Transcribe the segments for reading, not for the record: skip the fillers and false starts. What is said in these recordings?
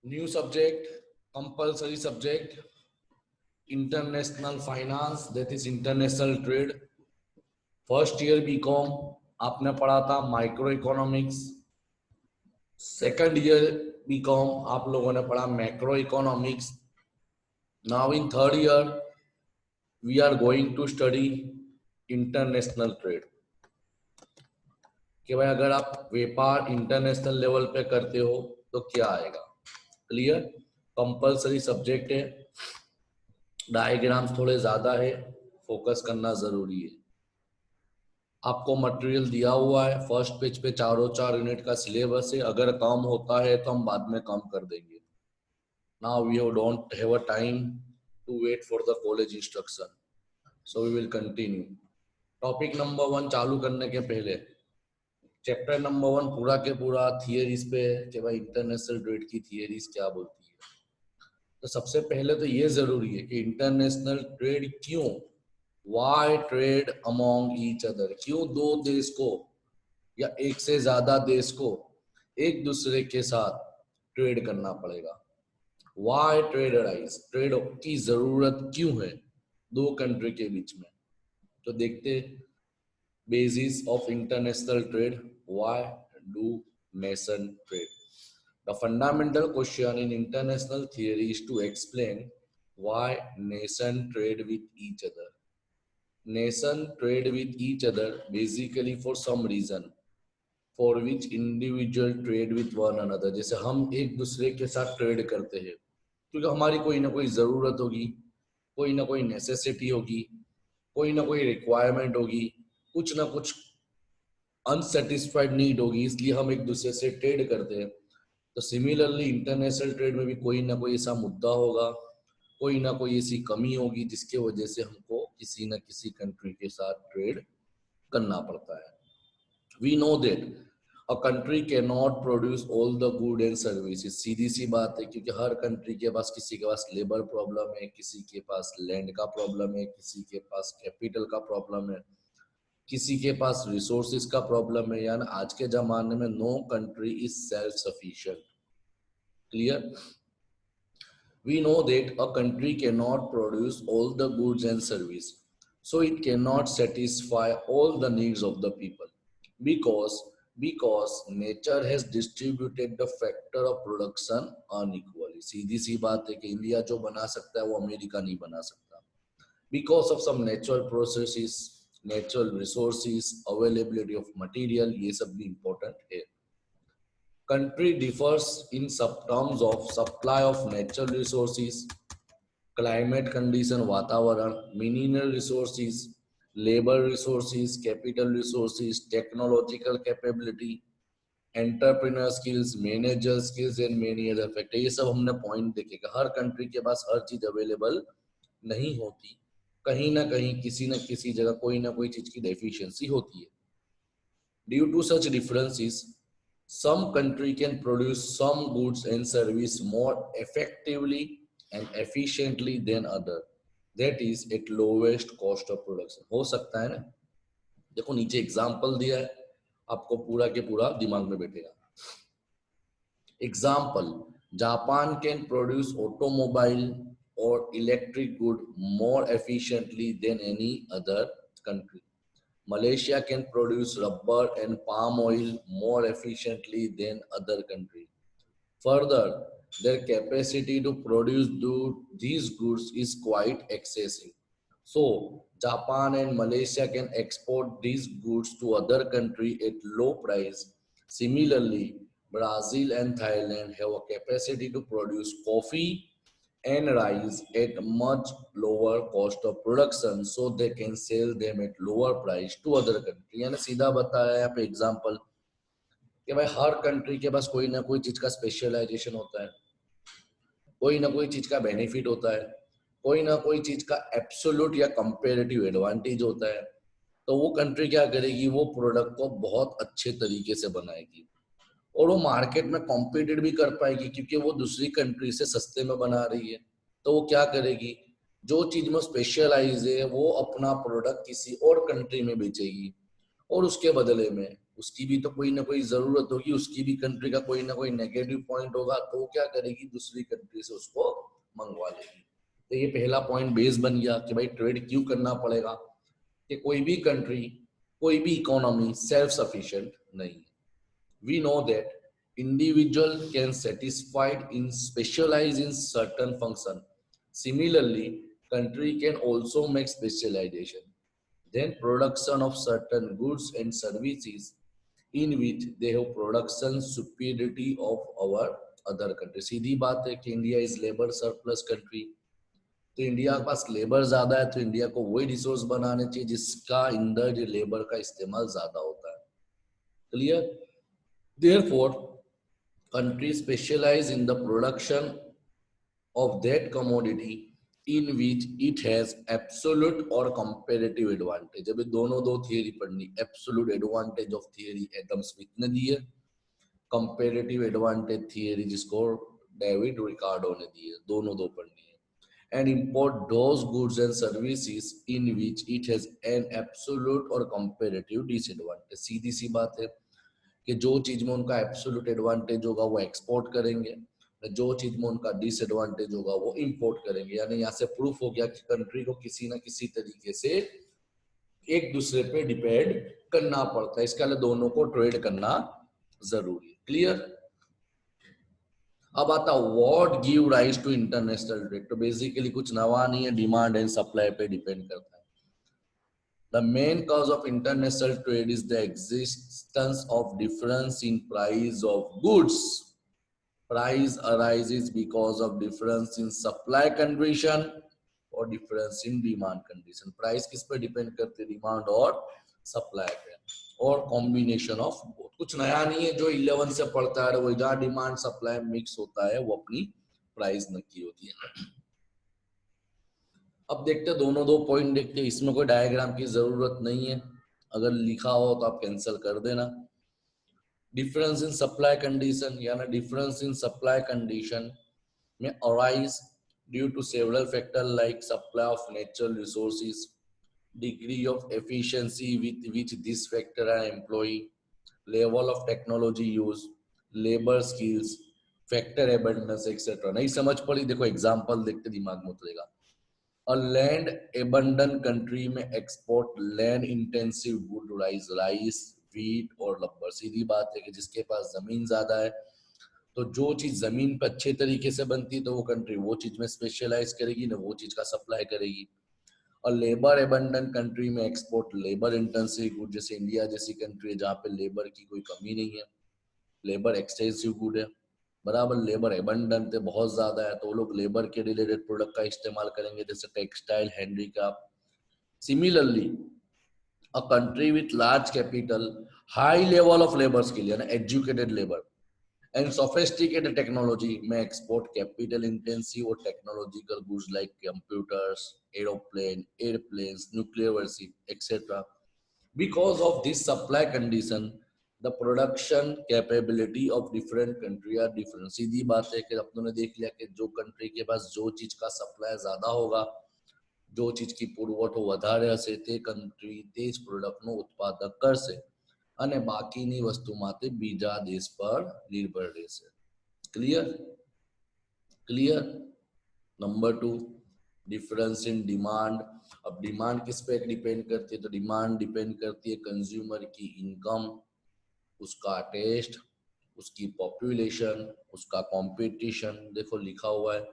New subject, compulsory subject, international finance, that is international trade. First year BCom आपने पढ़ा था micro economics, second year BCom आप लोगों ने पढ़ा macro economics. Now in third year we are going to study international trade. कि भाई अगर आप व्यापार इंटरनेशनल लेवल पे करते हो तो क्या आएगा. क्लियर. कंपलसरी सब्जेक्ट है, डायग्राम्स थोड़े ज्यादा है, फोकस करना जरूरी है. आपको मटेरियल दिया हुआ है, फर्स्ट पेज पे चारों चार यूनिट का सिलेबस है. अगर कम होता है तो हम बाद में कम कर देंगे. Now we don't have a time to wait for the college instruction, so we will continue. Topic number 1 चालू करने के पहले चैप्टर नंबर 1 पूरा के पूरा थियरीज पे है कि भाई इंटरनेशनल ट्रेड की थियरीज क्या बोलती है. तो सबसे पहले तो ये जरूरी है कि इंटरनेशनल ट्रेड क्यों, why trade among each other, क्यों दो देश को या एक से ज्यादा देश को एक दूसरे के साथ ट्रेड करना पड़ेगा. वाई ट्रेड अराइज, ट्रेड की जरूरत क्यों है दो कंट्री के बीच में. तो देखते basis of international trade, why do nation trade. The fundamental question in international theory is to explain why nation trade with each other. Nation trade with each other basically for some reason for which individual trade with one another. जैसे हम एक दूसरे के साथ trade करते हैं क्योंकि हमारी कोई ना कोई जरूरत होगी, कोई ना कोई नेसेसिटी होगी, कोई ना कोई रिक्वायरमेंट होगी, कुछ ना कुछ अनसेटिस्फाइड नीड होगी, इसलिए हम एक दूसरे से ट्रेड करते हैं. तो सिमिलरली इंटरनेशनल ट्रेड में भी कोई ना कोई ऐसा मुद्दा होगा, कोई ना कोई ऐसी कमी होगी जिसके वजह से हमको किसी न किसी कंट्री के साथ ट्रेड करना पड़ता है. We know that a country can not produce all the good and services. सीधी सी बात है, क्योंकि हर कंट्री के पास, किसी के पास लेबर प्रॉब्लम है, किसी के पास लैंड का प्रॉब्लम है, किसी के पास कैपिटल का प्रॉब्लम है, किसी के पास रिसोर्सेज का प्रॉब्लम है. यानी आज के जमाने में no country is self sufficient. Clear. We know that a country can not produce all the goods and service, so it cannot satisfy all the needs of the people because nature has distributed the factor of production unequally. सीधी सी बात है कि India जो बना सकता है वो America नहीं बना सकता. Because of some natural processes, natural resources, availability of material, ये सब भी important है. Country differs in terms of supply of natural resources, climate condition, वातावरण, mineral resources, labor resources, capital resources, technological capability, entrepreneur skills, manager skills and many other factor. ये सब हमने point देखे कि हर कंट्री के पास हर चीज अवेलेबल नहीं होती, कहीं ना कहीं किसी न किसी जगह कोई ना कोई चीज की डेफिशिएंसी होती है. Due to such differences some country can produce some goods and service more effectively and efficiently than other, that is at lowest cost of production. हो सकता है ना. देखो नीचे एग्जांपल दिया है, आपको पूरा के पूरा दिमाग में बैठेगा. Example, Japan can produce automobile और electric good more efficiently than any other country. Malaysia can produce rubber and palm oil more efficiently than other countries. Further, their capacity to produce these goods is quite excessive. So, Japan and Malaysia can export these goods to other countries at low price. Similarly, Brazil and Thailand have a capacity to produce coffee and rice at much lower cost of production, so they can sell them at lower price to other country. यानी सीधा बताया यहाँ पे example कि भाई हर country के पास कोई ना कोई चीज का स्पेशलाइजेशन होता है, कोई ना कोई चीज का बेनिफिट होता है, कोई ना कोई चीज का एब्सोल्यूट या कंपेरेटिव एडवांटेज होता है. तो वो कंट्री क्या करेगी, वो प्रोडक्ट को बहुत अच्छे तरीके से बनाएगी और वो मार्केट में कॉम्पिटिट भी कर पाएगी क्योंकि वो दूसरी कंट्री से सस्ते में बना रही है. तो वो क्या करेगी, जो चीज में स्पेशलाइज है वो अपना प्रोडक्ट किसी और कंट्री में बेचेगी और उसके बदले में उसकी भी तो कोई ना कोई जरूरत होगी, उसकी भी कंट्री का कोई ना कोई नेगेटिव पॉइंट होगा, तो वो क्या करेगी, दूसरी कंट्री से उसको मंगवा लेगी। तो ये पहला पॉइंट बेस बन गया कि भाई ट्रेड क्यों करना पड़ेगा, कि कोई भी कंट्री, कोई भी इकोनॉमी सेल्फ सफिशिएंट नहीं है। We know that individual can satisfied in specialize in certain function. Similarly, country can also make specialization. Then production of certain goods and services in which they have production superiority of our other country. सीधी बात है कि India is labour surplus country, तो India के पास labour ज्यादा है, तो India को वही रिसोर्स बनाने चाहिए जिसका अंदर जो लेबर का इस्तेमाल ज्यादा होता है। Clear? Therefore, countries specialize in the production of that commodity in which it has absolute or comparative advantage। अभी दोनों दो थियरी पढ़नी, absolute advantage of theory Adam Smith ने दी है, कंपैरेटिव एडवांटेज थियरी जिसको डेविड रिकार्डो ने दी है, दोनों दो पढ़नी है। And import those goods and services in which it has an absolute or comparative disadvantage। सीधी सी बात है कि जो चीज में उनका एब्सोल्यूट एडवांटेज होगा वो एक्सपोर्ट करेंगे, जो चीज में उनका डिसएडवांटेज होगा वो इंपोर्ट करेंगे। यानी यहाँ से प्रूफ हो गया कि कंट्री को किसी ना किसी तरीके से एक दूसरे पे डिपेंड करना पड़ता है, इसके लिए दोनों को ट्रेड करना जरूरी है। क्लियर? अब आता what give rise to international trade. तो बेसिकली कुछ नवा नहीं है, डिमांड एंड सप्लाई पे डिपेंड करता है। The main cause of international trade is the existence of difference in price of goods. Price arises because of difference in supply condition और difference in demand condition। Price किस पे depend करते हैं, demand और supply पे, और combination of both. कुछ नया नहीं है, जो 11 से पढ़ता है वो जहाँ डिमांड सप्लाई मिक्स होता है वो अपनी प्राइस नक्की होती है। अब देखते दोनों दो पॉइंट देखते हैं, इसमें कोई डायग्राम की जरूरत नहीं है, अगर लिखा हो तो आप कैंसिल कर देना। डिफरेंस इन सप्लाई कंडीशन, यानी डिफरेंस इन सप्लाई कंडीशन में arise due to several factor like supply of natural resources, degree of efficiency with which this factor are employed, level of technology use, labor skills, factor abundance etc। नहीं समझ पड़ी, देखो example देखते दिमाग में उतरेगा। A land abundant country में export land intensive good rice, wheat और रबर। सीधी बात है कि जिसके पास जमीन ज्यादा है तो जो चीज जमीन पर अच्छे तरीके से बनती है तो वो कंट्री वो चीज में स्पेशलाइज करेगी ना, वो चीज का सप्लाई करेगी। और लेबर एबंडेंट कंट्री में एक्सपोर्ट लेबर इंटेंसिव गुड, जैसे इंडिया जैसी कंट्री है जहाँ पे लेबर की कोई कमी नहीं है, लेबर एक्सटेंसिव गुड है, बराबर लेबर एबंडेंट है, बहुत ज्यादा है, तो वो लोग लेबर के रिलेटेड प्रोडक्ट का इस्तेमाल करेंगे जैसे textile, handicraft. Similarly a country with large capital, high level of labour skill यानी educated labour and sophisticated technology में एक्सपोर्ट कैपिटल इंटेंसिव और technological goods like computers, airplanes, nuclear warship etcetera. Because of this supply condition, the production capability of different country are different। सीधी बात है कि अपनों ने देख लिया कि जो कंट्री के पास जो चीज का सप्लाई ज्यादा होगा, जो चीज की પુરવઠો વધારે હશે તે કંટ્રી તે જ પ્રોડક્ટનો ઉત્પાદક કરશે અને બાકીની વસ્તુ માટે બીજા દેશ પર નિર્ભર રહેશે। Clear? Clear? Number 2, difference in demand. अब डिमांड किस पे डिपेंड करती है, तो डिमांड डिपेंड करती है कंज्यूमर की इनकम, उसका टेस्ट, उसकी पॉपुलेशन, उसका कंपटीशन। देखो लिखा हुआ है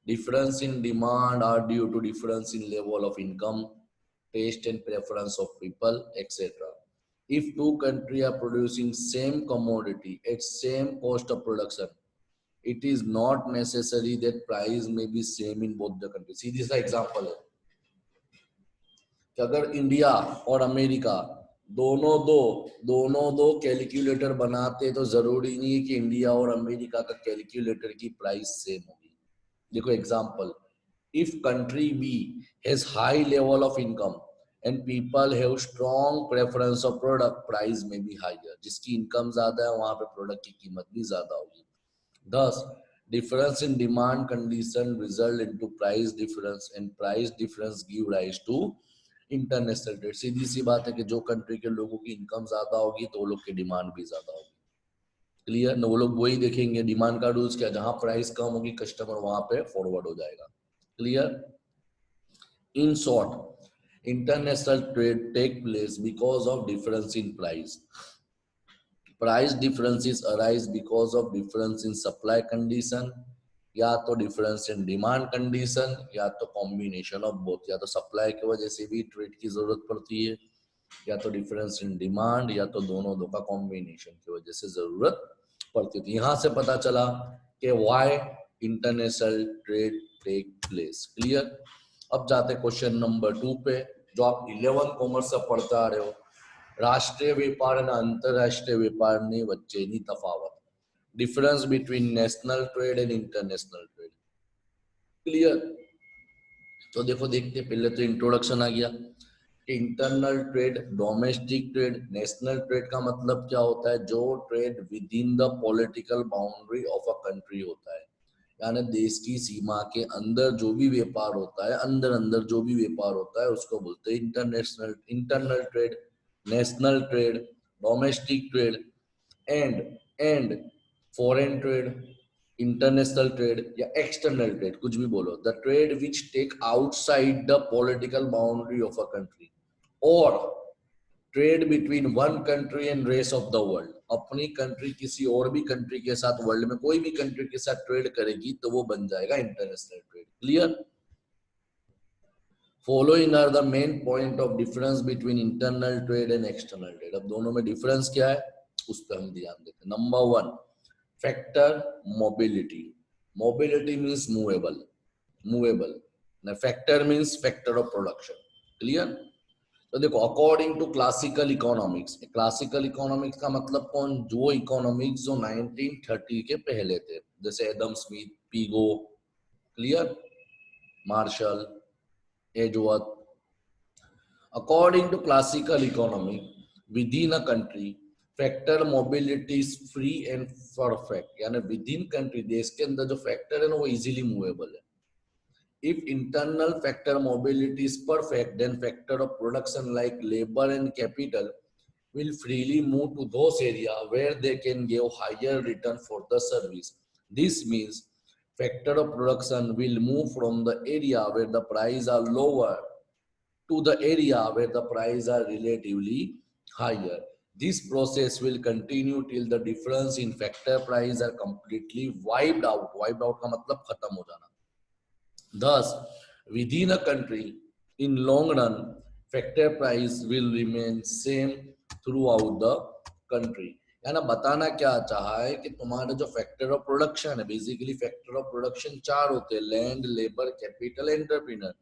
difference in demand are due to difference in level of income, taste and preference of people etc। if two countries are producing same commodity at same cost of production, it is not necessary that price may be same in both the countries। सीधी सा example है कि अगर India और America दोनों दो calculator बनाते तो जरूरी नहीं है कि इंडिया और अमेरिका का कैलकुलेटर की प्राइस सेम होगी। देखो example, if country B has high level of income and people have strong preference of product, price में भी हाइयर। जिसकी इनकम ज्यादा है वहां पे प्रोडक्ट की कीमत भी ज्यादा होगी। Thus, difference in demand condition result into price difference and price difference give rise to international trade, सीधी सी बात है कि जो कंट्री के लोगों की इनकम ज्यादा होगी तो वो लोग की डिमांड भी ज्यादा होगी। क्लियर ना, वो लोग वही देखेंगे डिमांड का रूल्स क्या, जहां प्राइस कम होगी कस्टमर वहां पे फॉरवर्ड हो जाएगा। Clear. In short, international trade take place because of difference in price. Price differences arise because of difference in supply condition, या तो डिफरेंस इन डिमांड कंडीशन, या तो कॉम्बिनेशन ऑफ बोथ। या तो सप्लाई की वजह से भी ट्रेड की जरूरत पड़ती है, या तो डिफरेंस इन डिमांड, या तो दोनों दो का कॉम्बिनेशन की वजह से जरूरत पड़ती थी। यहां से पता चला कि why international trade take place. Clear. अब जाते क्वेश्चन नंबर 2 पे, जो आप 11 कॉमर्स से पढ़ते आ रहे हो। રાષ્ટ્રીય વેપાર અને આંતરરાષ્ટ્રીય વેપારની વચ્ચેની તફાવત, difference between national trade and international trade. Clear. तो देखो देखते पहले तो इंट्रोडक्शन आ गया कि internal trade, domestic trade, national trade का मतलब क्या होता है, जो trade with in the political boundary of a country होता है, यानी देश की सीमा के अंदर जो भी व्यापार होता है, अंदर अंदर जो भी व्यापार होता है उसको बोलते हैं international, internal trade, national trade, domestic trade and foreign trade, international trade या एक्सटर्नल ट्रेड, कुछ भी बोलो, the trade which take outside the political boundary of a country, और trade between one country and rest of the world. अपनी country किसी और भी country के साथ, वर्ल्ड में कोई भी कंट्री के साथ ट्रेड करेगी तो वो बन जाएगा international trade. Clear. Following are the main point of difference between internal trade and external trade. अब दोनों में डिफरेंस क्या है उस पर हम ध्यान देते हैं। Number 1, factor mobility. Mobility means movable, movable, factor means factor of production. Clear. तो देखो, according to classical economics, classical economics का मतलब कौन, जो इकोनॉमिक्स जो 1930 के पहले थे, जैसे Adam Smith, Pigou, Clear, Marshall, Edgeworth. According to classical economy, with in a country factor mobility is free and perfect, यानी विद इन कंट्री, देश के अंदर जो फैक्टर है ना वो इजीली मूवेबल है। If internal factor mobility is perfect, then factor of production like labor and capital will freely move to those areas where they can give higher return for the service. This means factor of production will move from the area where the prices are lower to the area where the prices are relatively higher. This process will continue till the difference in factor price are completely wiped out. Wiped out का मतलब खत्म हो जाना। Thus, within a country, in long run, factor price will remain same throughout the country. यानी बताना क्या चाहा है कि तुम्हारा जो फैक्टर ऑफ प्रोडक्शन है, बेसिकली फैक्टर ऑफ प्रोडक्शन 4 होते हैं, लैंड, लेबर, कैपिटल, एंटरप्रेन्योर।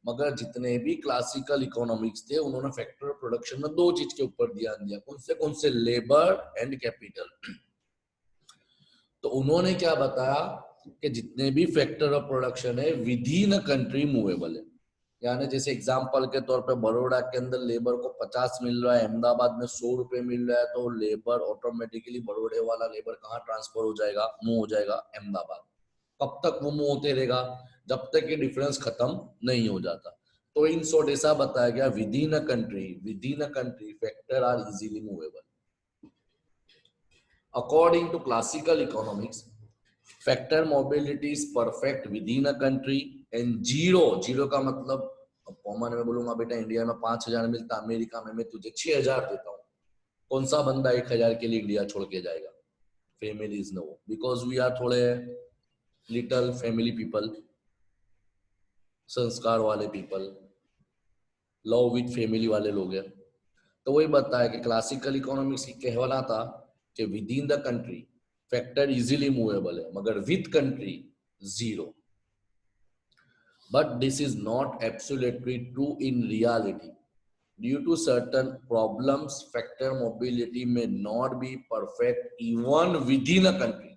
मगर जितने भी क्लासिकल इकोनॉमिक्स थे उन्होंने फैक्टर ऑफ प्रोडक्शन में 2 चीज के ऊपर ध्यान दिया, कौन से, लेबर एंड कैपिटल। तो उन्होंने क्या बताया कि जितने भी फैक्टर ऑफ प्रोडक्शन है with in a country movable है। यानी जैसे एग्जांपल के तौर पे बड़ौदा के अंदर लेबर को 50 मिल रहा है, अहमदाबाद में 100 रुपए मिल रहा है, तो लेबर ऑटोमेटिकली बड़ौदे वाला लेबर कहाँ ट्रांसफर हो जाएगा, मूव हो जाएगा अहमदाबाद। कब तक वो मूव होते रहेगा, जब तक ये डिफरेंस खत्म नहीं हो जाता। तो इन शॉर्ट ऐसा बताया गया, with in a country factor are easily movable. According to classical economics, factor mobility is perfect within a country and zero का मतलब, कॉमन में बोलूंगा बेटा, इंडिया में 5,000 मिलता, अमेरिका में मैं तुझे 6,000 देता हूँ, कौन सा बंदा 1,000 के लिए इंडिया छोड़ के जाएगा? Families no, because we are थोड़े लिटल फैमिली पीपल, संस्कार वाले पीपल, लव विद फैमिली वाले लोग हैं। तो वही बताया कि क्लासिकल इकोनॉमिक्स की कहना था कि with in the country factor easily movable है, मगर with country zero. But this is not absolutely true in reality. Due to certain problems, factor mobility may not be perfect even within a country.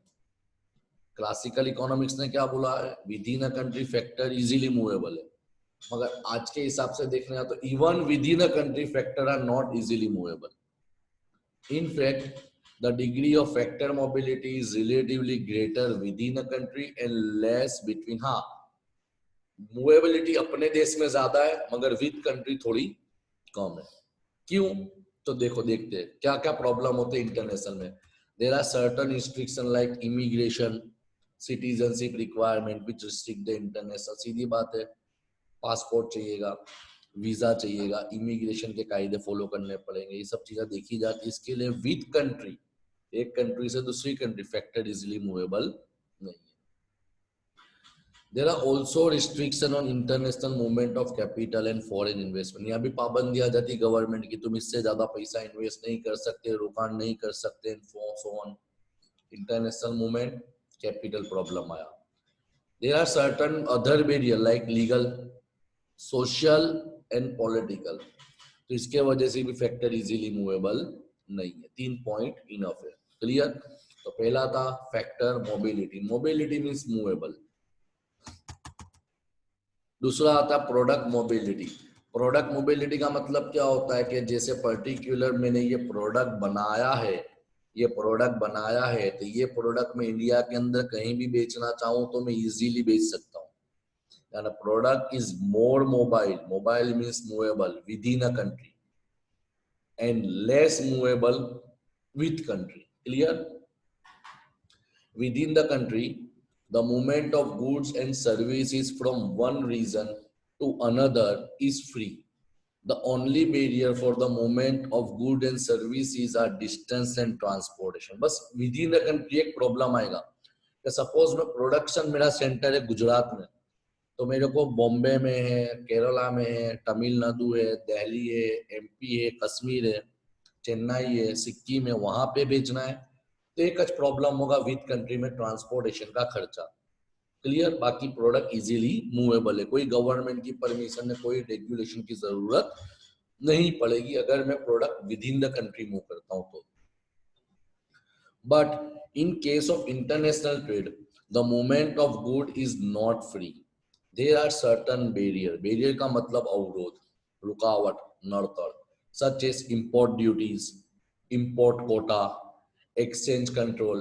Classical economics ने क्या बोला है, with in a country factor easily movable है, मगर आज के हिसाब से देखने का तो even with in a country factor are not easily movable. In fact, the degree of factor mobility is relatively greater within a country and less between, हाँ, मूवेबिलिटी अपने देश में ज्यादा है मगर विद कंट्री थोड़ी कम है। क्यों? तो देखो देखते हैं क्या क्या प्रॉब्लम होते हैं इंटरनेशनल में। There are certain restriction like immigration, citizenship requirement which restrict the international. सीधी बात है, पासपोर्ट चाहिएगा, वीजा चाहिएगा, इमिग्रेशन के कायदे फॉलो करने पड़ेंगे, ये सब चीजें देखी जाती है। इसके लिए विद कंट्री, एक कंट्री से दूसरी कंट्री फैक्टर इजिली मूवेबल नहीं है। There are also restriction on international movement of capital and foreign investment। यहाँ भी पाबंदी आ जाती है गवर्नमेंट की, तुम इससे ज्यादा पैसा इन्वेस्ट नहीं कर सकते, रोकाण नहीं कर सकते, so on। International movement, capital problem आया। There are certain other barrier like legal, social and political। तो इसके वजह से भी फैक्टर इजीली मूवेबल नहीं है। 3 पॉइंट इनफ है। क्लियर? तो पहला था factor mobility, mobility means movable. दूसरा आता है प्रोडक्ट मोबिलिटी। प्रोडक्ट मोबिलिटी का मतलब क्या होता है कि जैसे पर्टिकुलर मैंने ये प्रोडक्ट बनाया है, ये प्रोडक्ट बनाया है तो ये प्रोडक्ट मैं इंडिया के अंदर कहीं भी बेचना चाहूँ तो मैं इजीली बेच सकता हूँ। यानी product is more mobile, mobile means movable with in a country and less movable with country. Clear? With in the country the movement of goods and services from one region to another is free. The only barrier for the movement of goods and services are distance and transportation। बस within the country एक problem आएगा कि suppose में production मेरा centre है गुजरात में, तो मेरे को बॉम्बे में है, केरला में है, तमिलनाडु है, दिल्ली है, एमपी है, कश्मीर है, चेन्नई है, सिक्किम है, वहां पे बेचना है तो एक प्रॉब्लम होगा विद कंट्री में ट्रांसपोर्टेशन का खर्चा। क्लियर? बाकी प्रोडक्ट इजीली मूवेबल है, कोई गवर्नमेंट की परमिशन है, कोई रेगुलेशन की जरूरत नहीं पड़ेगी अगर मैं product with in the country move करता हूं तो। But in case of international trade the movement of good is not free. There are certain barrier, barrier का मतलब अवरोध, रुकावट, नड़तड़, such as import duties, import quota, exchange control,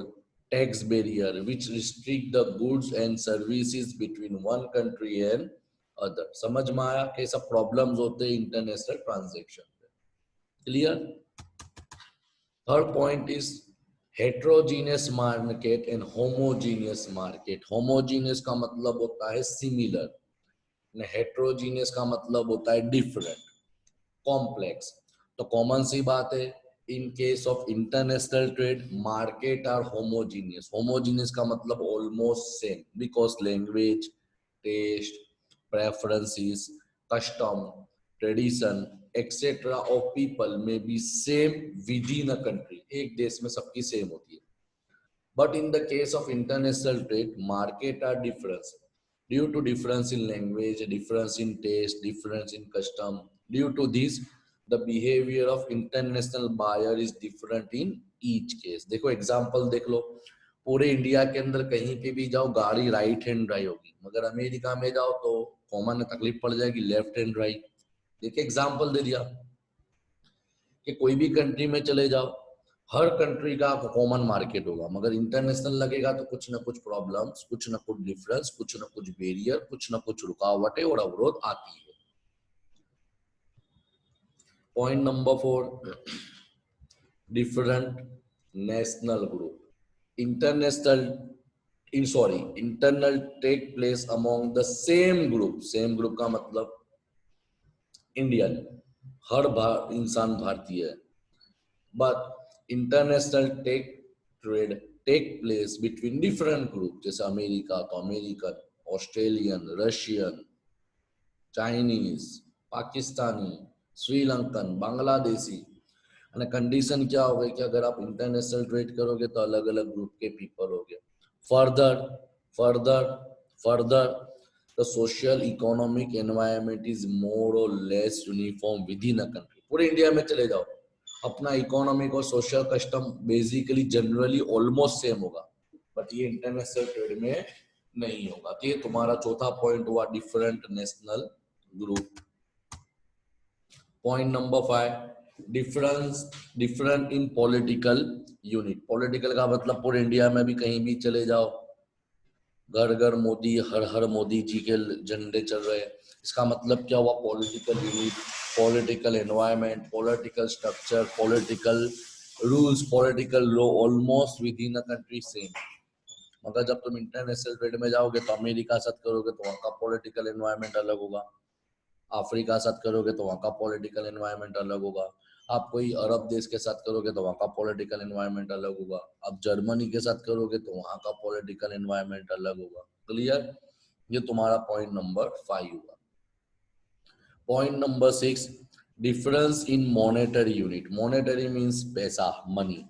tax barrier which restrict the goods and services between one country and other। समझ में आया कैसा problems होते हैं इंटरनेशनल ट्रांजैक्शन पे। Clear? Third point is heterogeneous market and homogeneous market. Homogeneous का मतलब होता है सिमिलर, हेट्रोजीनियस का मतलब होता है डिफरेंट, कॉम्प्लेक्स। तो कॉमन सी बात है, in case of international trade market are homogeneous। homogeneous का मतलब almost same because language, taste, preferences, custom, tradition etc of people may be same within a country। एक देश में सबकी सेम होती है। but in the case of international trade market are different due to difference in language, difference in taste, difference in custom। due to this the behavior of international buyer is different in each case। देखो example देख लो, पूरे India के अंदर कहीं पे भी जाओ गाड़ी राइट हैंड ड्राइव होगी, मगर अमेरिका में जाओ तो कॉमन तकलीफ पड़ जाएगी लेफ्ट हैंड ड्राइव। देखिए एग्जांपल दे दिया कि कोई भी कंट्री में चले जाओ, हर कंट्री का कॉमन मार्केट होगा, मगर इंटरनेशनल लगेगा तो कुछ ना कुछ प्रॉब्लम्स, कुछ ना कुछ डिफरेंस, कुछ ना कुछ बैरियर, कुछ ना कुछ रुकावटें और अवरोध आती है। Point number 4, different national group। internal take place among the same group। same group का मतलब इंडियन, हर इंसान भारतीय है। but international trade take place between different group, जैसे अमेरिका तो American, Australian, Russian, Chinese, Pakistani, Sri Lankan, Bangladeshi. Condition क्या हो गई कि अगर आप इंटरनेशनल ट्रेड करोगे तो अलग अलग ग्रुप के पीपल हो गए। Further the social economic environment is more और less uniform with in a country. पूरे इंडिया में चले जाओ, अपना इकोनॉमिक और social custom basically generally almost same होगा, बट ये इंटरनेशनल ट्रेड में नहीं होगा। तो ये तुम्हारा चौथा पॉइंट हुआ, different national group. Point number 5, different in political unit. Political का मतलब पूरे इंडिया में भी कहीं भी चले जाओ, घर घर मोदी, हर हर मोदी जी के झंडे चल रहे हैं। इसका मतलब क्या हुआ? Political unit, political environment, political structure, political rules, political law almost with in a country same. मगर जब तुम इंटरनेशनल ट्रेड में जाओगे तो अमेरिका साथ करोगे तो वहाँ का पॉलिटिकल एनवायरनमेंट अलग होगा, अफ्रीका साथ करोगे तो वहाँ का पॉलिटिकल एनवायरनमेंट अलग होगा, आप कोई अरब देश के साथ करोगे तो वहाँ का पॉलिटिकल एनवायरनमेंट अलग होगा, आप जर्मनी के साथ करोगे तो वहाँ का पॉलिटिकल एनवायरनमेंट अलग होगा। क्लियर? ये तुम्हारा पॉइंट नंबर 5 हुआ। Point number 6, difference in monetary unit. Monetary means पैसा, money.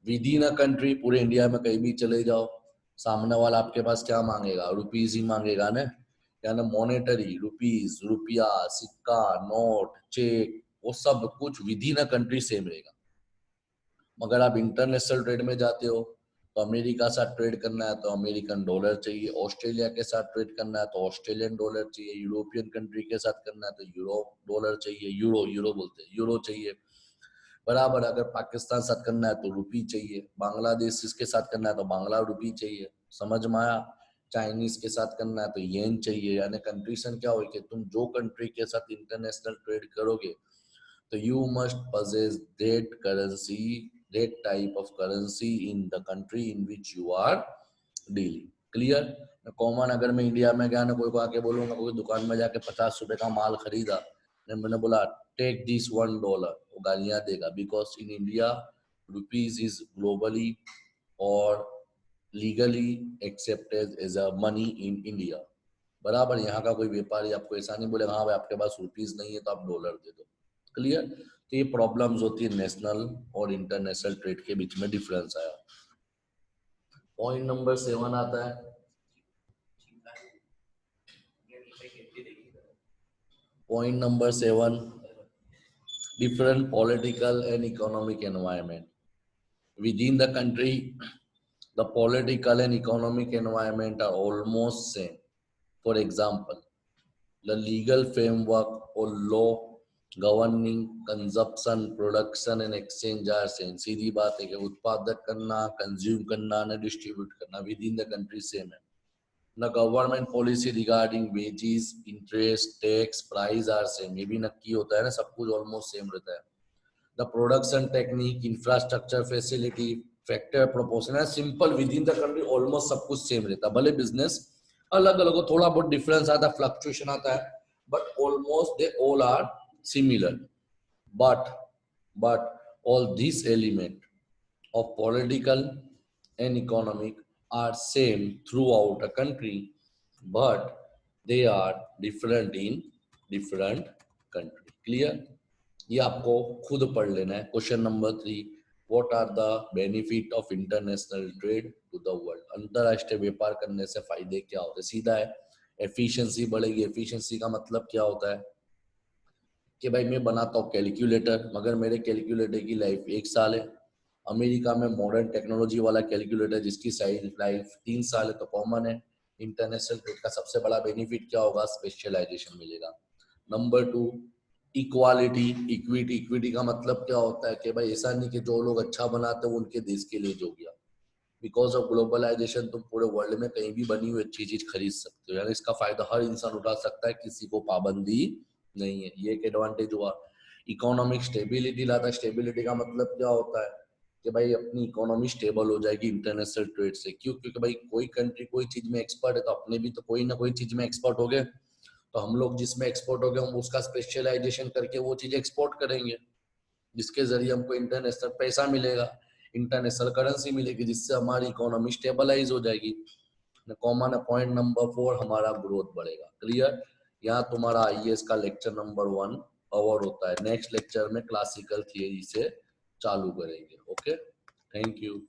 With in a country, पूरे इंडिया में कहीं भी चले जाओ, सामने वाला आपके पास क्या मांगेगा? रुपीज ही मांगेगा ना, यानी मॉनेटरी, रुपीज, रुपया, सिक्का, नोट, चेक, वो सब कुछ with in a country same रहेगा। मगर आप इंटरनेशनल ट्रेड में जाते हो तो अमेरिका साथ ट्रेड करना है तो अमेरिकन डॉलर चाहिए, ऑस्ट्रेलिया के साथ ट्रेड करना है तो ऑस्ट्रेलियन डॉलर चाहिए, यूरोपियन कंट्री के साथ करना है तो यूरो डॉलर चाहिए, यूरो बोलते हैं, यूरो चाहिए। बराबर अगर पाकिस्तान साथ करना है तो रुपी चाहिए, बांग्लादेश के साथ करना है तो बांग्ला रुपी चाहिए। समझ में आया? चाइनीज के साथ करना है तो येन चाहिए। यानी कंट्रीशन क्या हो कि तुम जो कंट्री के साथ इंटरनेशनल ट्रेड करोगे तो you must possess that currency, that type of currency in the country in which you are dealing. Clear? Common अगर मैं इंडिया में गया ना, कोई को आके बोलूंगा, कोई दुकान में जाके 50 रुपए का माल खरीदा, मैंने बोला टेक दिस $1, वो गालियां देगा, because in India rupees is globally और legally accepted as a money in India. बराबर यहाँ का कोई व्यापारी आपको ऐसा नहीं बोलेगा हाँ भाई आपके पास रुपीज नहीं है तो आप डॉलर दे दो। क्लियर? तो ये प्रॉब्लम्स होती है नेशनल और इंटरनेशनल ट्रेड के बीच में डिफरेंस आया। पॉइंट नंबर 7 आता है, point number 7, different political and economic environment with in the country. The political and economic environment are almost same. For example, the legal framework or law governing consumption, production and exchange are same। सीधी बात है कि उत्पादक करना, consume करना, न distribute करना with in the country same है। न government policy regarding wages, interest, tax, price are same. ये भी नक्की होता है ना, सब कुछ ऑलमोस्ट सेम रहता है। The production technique, infrastructure, facility, factor, proportion, simple with in the country almost सब कुछ सेम रहता है। भले बिजनेस अलग अलग हो, थोड़ा बहुत डिफरेंस आता है, फ्लक्चुएशन आता है, but almost they all are similar. but all these element of political and economic are same throughout a country, but they are different in different country। clear? ये आपको खुद पढ़ लेना है। Question number 3, what are the benefit of international trade to the world. अंतरराष्ट्रीय व्यापार करने से फायदे क्या होते हैं? सीधा है, एफिशिएंसी बढ़ेगी। एफिशिएंसी का मतलब क्या होता है कि भाई मैं बनाता हूँ कैलकुलेटर, मगर मेरे कैलकुलेटर की लाइफ 1 साल है। अमेरिका में मॉडर्न टेक्नोलॉजी वाला कैलकुलेटर जिसकी साइड लाइफ 3 साल है, तो कॉमन है। इंटरनेशनल ट्रेड का सबसे बड़ा बेनिफिट क्या होगा? स्पेशलाइजेशन मिलेगा। Number 2, equality, equity. इक्विटी का मतलब क्या होता है कि भाई ऐसा नहीं कि जो लोग अच्छा बनाते हैं वो उनके देश के लिए जो गया। बिकॉज ऑफ ग्लोबलाइजेशन तुम पूरे वर्ल्ड में कहीं भी बनी हुई अच्छी चीज खरीद सकते हो, यानी इसका फायदा हर इंसान उठा सकता है, किसी को पाबंदी नहीं है। ये एक एडवांटेज हुआ। इकोनॉमिक स्टेबिलिटी लाता है। स्टेबिलिटी का मतलब क्या होता है कि भाई अपनी इकोनॉमी स्टेबल हो जाएगी इंटरनेशनल ट्रेड से। क्यों? क्योंकि भाई कोई कंट्री कोई चीज में एक्सपर्ट है तो अपने भी तो कोई ना कोई चीज में एक्सपर्ट हो गए, तो हम लोग जिसमें एक्सपोर्ट हो गए हम उसका स्पेशलाइजेशन करके वो चीज एक्सपोर्ट करेंगे, जिसके जरिए हमको इंटरनेशनल पैसा मिलेगा, इंटरनेशनल करेंसी मिलेगी, जिससे हमारी इकोनॉमी स्टेबलाइज हो जाएगी। कॉमन पॉइंट नंबर 4, हमारा ग्रोथ बढ़ेगा। क्लियर? यहाँ तुम्हारा आईएएस का लेक्चर नंबर 1 कवर होता है। नेक्स्ट लेक्चर में क्लासिकल थियरी से चालू करेंगे। Okay, thank you.